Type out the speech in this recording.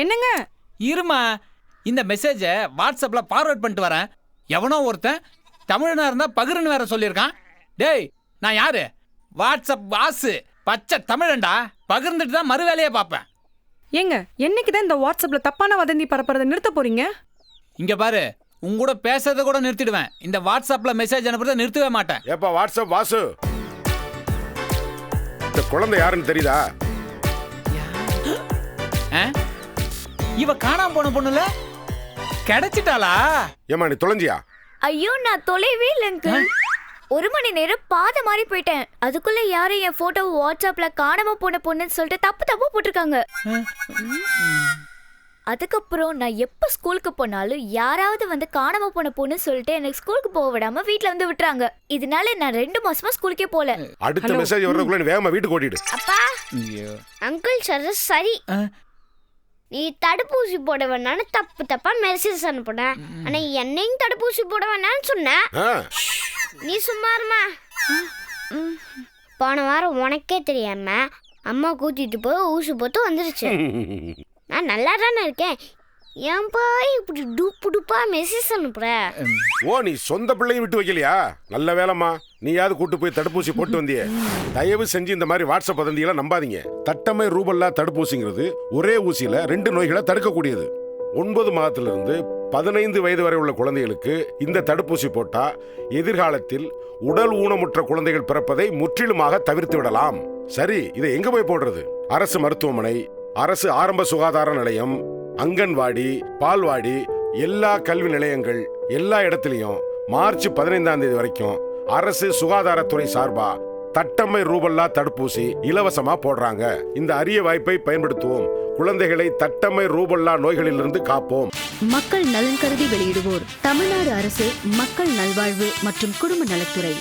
என்னங்க? இருமா, இந்த மெசேஜை வாட்ஸ்அப்ல ஃபார்வர்ட் பண்ணிட்டு வரேன். எவனோ ஒருத்தன் தமிழனா இருந்தா பகிர்னு வேற சொல்லியிருக்கான். டேய், நான் யாரு? வாட்ஸ்அப் வாசு, பச்சை தமிழன்டா. பகிர்ந்துட்டு தான் மறு வேலையை பார்ப்பேன். ஏங்க, என்னைக்குதான் இந்த வாட்ஸ்அப்ல தப்பான வதந்தி பரப்புறதை நிறுத்த போறீங்க? இங்க பாரு, உங்க கூட பேசுறத கூட நிறுத்திடுவேன். இந்த வாட்ஸ்அப்ல மெசேஜ் அனுப்புறதை நிறுத்தவே மாட்டேன். ஏப்பா வாட்ஸ்அப் வாசு, இந்த குழந்தை யாருன்னு தெரியுதா? இவ காணாம போன பொண்ணுல கிடைச்சிட்டாளா? ஏமா நீ தொலைஞ்சியா? ஐயோ, நான் தொலைவே இல்லைங்க. 1 மணி நேரம் பாதை மாறி போயிட்டேன். அதுக்குள்ள யாரும் என் போட்டோ வாட்ஸ்அப்ல காணாம போன பொண்ணுன்னு சொல்லிட்டு தப்பு போட்டிருக்காங்க. அதுக்கப்புறம் நான் எப்ப ஸ்கூலுக்கு போனாலும் யாராவது வந்து காணாம போன பொண்ணு சொல்லிட்டு எனக்கு ஸ்கூலுக்கு போக விடாம வீட்டுல வந்து விட்டுறாங்க. இதனால நான் 2 மாசமா ஸ்கூலுக்கே போல. அடுத்த மெசேஜ் வர்றதுக்குள்ள வேகமா வீட்டுக்கு ஓடிடு. அப்பா, அங்கிள் சொல்ற சரி. நீ தடுப்பூசி போட வேணான்னு தப்பா மெசேஜ் அனுப்புன. ஆனா என்னையும் தடுப்பூசி போட வேணான்னு சொன்ன. நீ சும்மா இருமா. போன வாரம் உனக்கே தெரியாம அம்மா கூட்டிட்டு போய் ஊசி போட்டு வந்துருச்சு. நான் நல்லா தானே இருக்கேன். ஏன் போய் இப்படி டூப்பா மெசேஜ் அனுப்புற? ஓ, நீ சொந்த பிள்ளையும் விட்டு வைக்கலையா? நல்ல வேலைம்மா, நீயாவது கூட்டு போய் தடுப்பூசி போட்டு வந்தியே. தயவு செஞ்சு இந்த மாதிரி வாட்ஸ்அப் வதந்தியெல்லாம் நம்பாதீங்க. தட்டம்மை ரூபல்லா தடுப்பூசிங்கிறது ஒரே ஊசியில 2 நோய்களை தடுக்கக்கூடியது. 9 மாதத்திலிருந்து 15 வயது வரை உள்ள குழந்தைகளுக்கு இந்த தடுப்பூசி போட்டா எதிர்காலத்தில் உடல் ஊனமுற்ற குழந்தைகள் பிறப்பதை முற்றிலுமாக தவிர்த்து விடலாம். சரி, இதை எங்க போய் போடுறது? அரசு மருத்துவமனை, அரசு ஆரம்ப சுகாதார நிலையம், அங்கன்வாடி, பால்வாடி, எல்லா கல்வி நிலையங்கள், எல்லா இடத்துலயும் மார்ச் 15ஆம் தேதி வரைக்கும் அரசு சுகாதாரத்துறை சார்பா தட்டம்மை ரூபல்லா தடுப்பூசி இலவசமா போடுறாங்க. இந்த அரிய வாய்ப்பை பயன்படுத்துவோம். குழந்தைகளை தட்டம்மை ரூபல்லா நோய்களிலிருந்து காப்போம். மக்கள் நலன் கருதி வெளியிடுவோர் தமிழ்நாடு அரசு மக்கள் நல்வாழ்வு மற்றும் குடும்ப நலத்துறை.